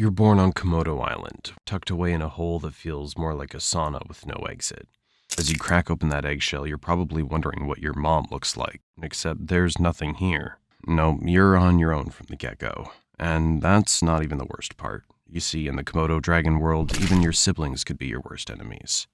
You're born on Komodo Island, tucked away in a hole that feels more like a sauna with no exit. As you crack open that eggshell, you're probably wondering what your mom looks like, except there's nothing here. No, you're on your own from the get-go. And that's not even the worst part. You see, in the Komodo Dragon world, even your siblings could be your worst enemies.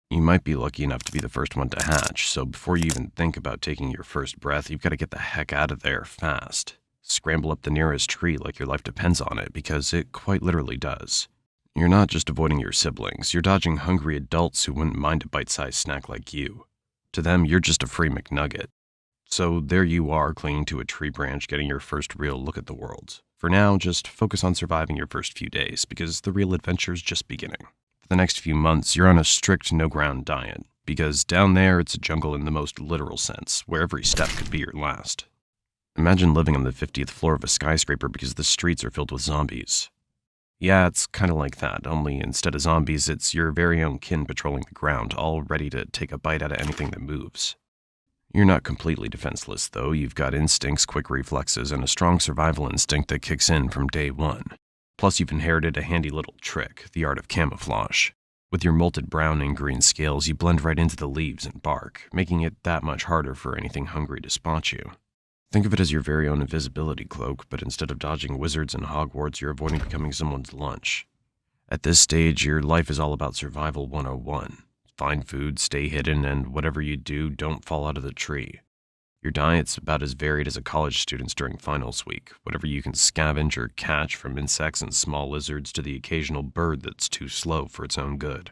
You might be lucky enough to be the first one to hatch, so before you even think about taking your first breath, you've got to get the heck out of there fast. Scramble up the nearest tree like your life depends on it, because it quite literally does. You're not just avoiding your siblings, you're dodging hungry adults who wouldn't mind a bite-sized snack like you. To them, you're just a free McNugget. So there you are, clinging to a tree branch, getting your first real look at the world. For now, just focus on surviving your first few days, because the real adventure's just beginning. For the next few months, you're on a strict no-ground diet, because down there it's a jungle in the most literal sense, where every step could be your last. Imagine living on the 50th floor of a skyscraper because the streets are filled with zombies. Yeah, it's kind of like that, only instead of zombies, it's your very own kin patrolling the ground, all ready to take a bite out of anything that moves. You're not completely defenseless, though. You've got instincts, quick reflexes, and a strong survival instinct that kicks in from day one. Plus, you've inherited a handy little trick, the art of camouflage. With your molted brown and green scales, you blend right into the leaves and bark, making it that much harder for anything hungry to spot you. Think of it as your very own invisibility cloak, but instead of dodging wizards and Hogwarts, you're avoiding becoming someone's lunch. At this stage, your life is all about Survival 101. Find food, stay hidden, and whatever you do, don't fall out of the tree. Your diet's about as varied as a college student's during finals week, whatever you can scavenge or catch, from insects and small lizards to the occasional bird that's too slow for its own good.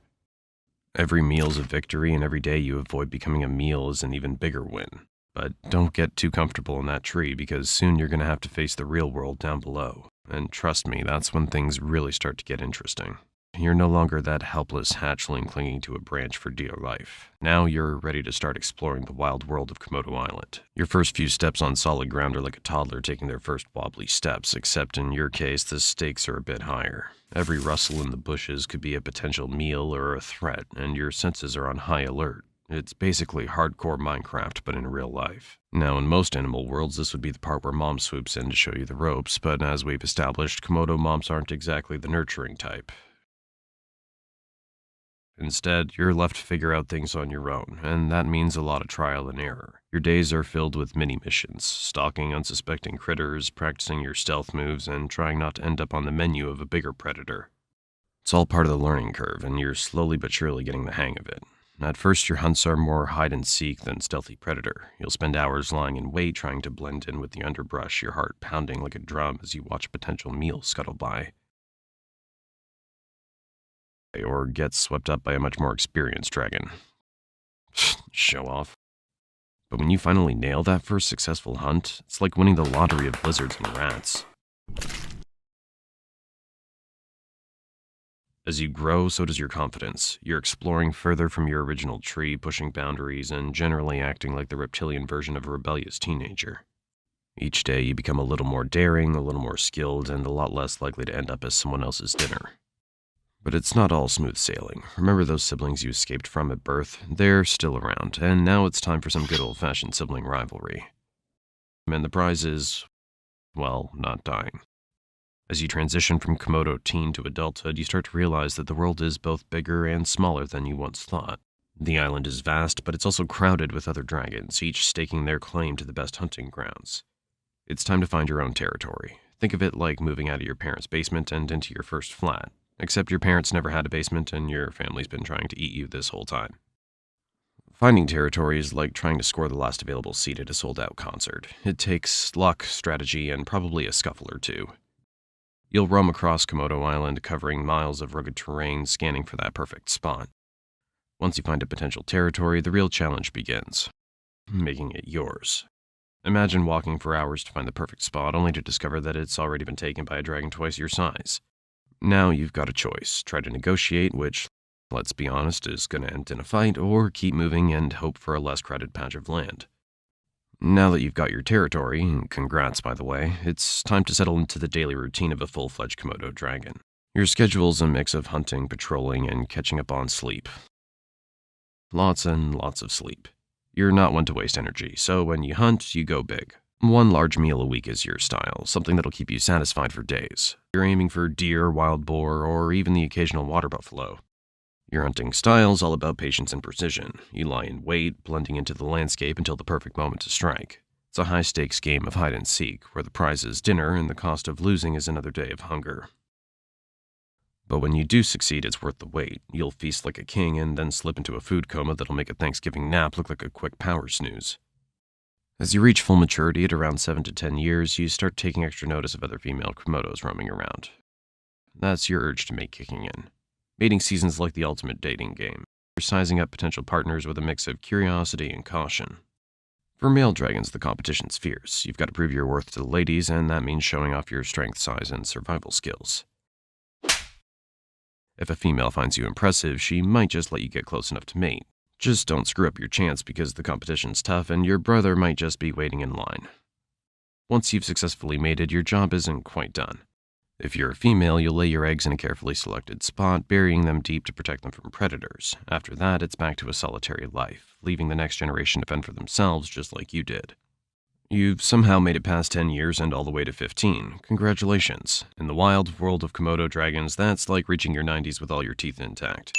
Every meal's a victory, and every day you avoid becoming a meal is an even bigger win. But don't get too comfortable in that tree, because soon you're going to have to face the real world down below. And trust me, that's when things really start to get interesting. You're no longer that helpless hatchling clinging to a branch for dear life. Now you're ready to start exploring the wild world of Komodo Island. Your first few steps on solid ground are like a toddler taking their first wobbly steps, except in your case, the stakes are a bit higher. Every rustle in the bushes could be a potential meal or a threat, and your senses are on high alert. It's basically hardcore Minecraft, but in real life. Now, in most animal worlds, this would be the part where mom swoops in to show you the ropes, but as we've established, Komodo moms aren't exactly the nurturing type. Instead, you're left to figure out things on your own, and that means a lot of trial and error. Your days are filled with mini-missions, stalking unsuspecting critters, practicing your stealth moves, and trying not to end up on the menu of a bigger predator. It's all part of the learning curve, and you're slowly but surely getting the hang of it. At first, your hunts are more hide-and-seek than stealthy predator. You'll spend hours lying in wait trying to blend in with the underbrush, your heart pounding like a drum as you watch a potential meal scuttle by. Or get swept up by a much more experienced dragon. Show off. But when you finally nail that first successful hunt, it's like winning the lottery of lizards and rats. As you grow, so does your confidence. You're exploring further from your original tree, pushing boundaries, and generally acting like the reptilian version of a rebellious teenager. Each day, you become a little more daring, a little more skilled, and a lot less likely to end up as someone else's dinner. But it's not all smooth sailing. Remember those siblings you escaped from at birth? They're still around, and now it's time for some good old-fashioned sibling rivalry. And the prize is, well, not dying. As you transition from Komodo teen to adulthood, you start to realize that the world is both bigger and smaller than you once thought. The island is vast, but it's also crowded with other dragons, each staking their claim to the best hunting grounds. It's time to find your own territory. Think of it like moving out of your parents' basement and into your first flat, except your parents never had a basement and your family's been trying to eat you this whole time. Finding territory is like trying to score the last available seat at a sold-out concert. It takes luck, strategy, and probably a scuffle or two. You'll roam across Komodo Island, covering miles of rugged terrain, scanning for that perfect spot. Once you find a potential territory, the real challenge begins. Making it yours. Imagine walking for hours to find the perfect spot, only to discover that it's already been taken by a dragon twice your size. Now you've got a choice. Try to negotiate, which, let's be honest, is going to end in a fight, or keep moving and hope for a less crowded patch of land. Now that you've got your territory, and congrats by the way, it's time to settle into the daily routine of a full-fledged Komodo dragon. Your schedule's a mix of hunting, patrolling, and catching up on sleep. Lots and lots of sleep. You're not one to waste energy, so when you hunt, you go big. One large meal a week is your style, something that'll keep you satisfied for days. You're aiming for deer, wild boar, or even the occasional water buffalo. Your hunting style's all about patience and precision. You lie in wait, blending into the landscape until the perfect moment to strike. It's a high-stakes game of hide and seek, where the prize is dinner and the cost of losing is another day of hunger. But when you do succeed, it's worth the wait. You'll feast like a king and then slip into a food coma that'll make a Thanksgiving nap look like a quick power snooze. As you reach full maturity at around 7 to 10 years, you start taking extra notice of other female Komodos roaming around. That's your urge to mate kicking in. Mating season's like the ultimate dating game. You're sizing up potential partners with a mix of curiosity and caution. For male dragons, the competition's fierce. You've got to prove your worth to the ladies, and that means showing off your strength, size, and survival skills. If a female finds you impressive, she might just let you get close enough to mate. Just don't screw up your chance because the competition's tough and your brother might just be waiting in line. Once you've successfully mated, your job isn't quite done. If you're a female, you'll lay your eggs in a carefully selected spot, burying them deep to protect them from predators. After that, it's back to a solitary life, leaving the next generation to fend for themselves just like you did. You've somehow made it past 10 years and all the way to 15. Congratulations. In the wild world of Komodo dragons, that's like reaching your 90s with all your teeth intact.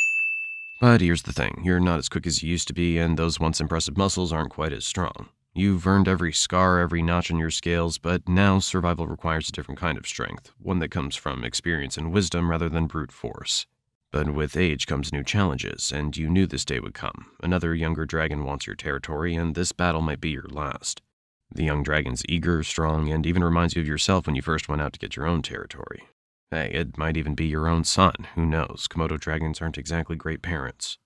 But here's the thing, you're not as quick as you used to be, and those once impressive muscles aren't quite as strong. You've earned every scar, every notch on your scales, but now survival requires a different kind of strength, one that comes from experience and wisdom rather than brute force. But with age comes new challenges, and you knew this day would come. Another younger dragon wants your territory, and this battle might be your last. The young dragon's eager, strong, and even reminds you of yourself when you first went out to get your own territory. Hey, it might even be your own son, who knows? Komodo dragons aren't exactly great parents.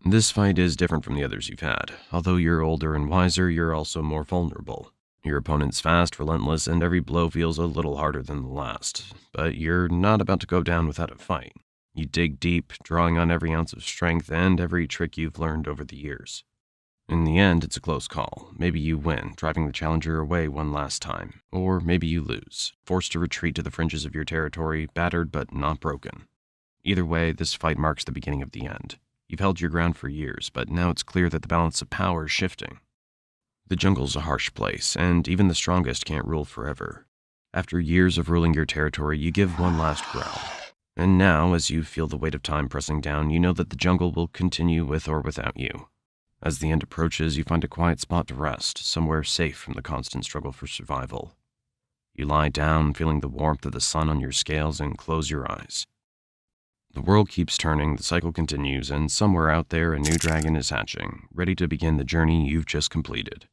This fight is different from the others you've had. Although you're older and wiser, you're also more vulnerable. Your opponent's fast, relentless, and every blow feels a little harder than the last. But you're not about to go down without a fight. You dig deep, drawing on every ounce of strength and every trick you've learned over the years. In the end, it's a close call. Maybe you win, driving the challenger away one last time. Or maybe you lose, forced to retreat to the fringes of your territory, battered but not broken. Either way, this fight marks the beginning of the end. You've held your ground for years, but now it's clear that the balance of power is shifting. The jungle's a harsh place, and even the strongest can't rule forever. After years of ruling your territory, you give one last growl. And now, as you feel the weight of time pressing down, you know that the jungle will continue with or without you. As the end approaches, you find a quiet spot to rest, somewhere safe from the constant struggle for survival. You lie down, feeling the warmth of the sun on your scales, and close your eyes. The world keeps turning, the cycle continues, and somewhere out there a new dragon is hatching, ready to begin the journey you've just completed.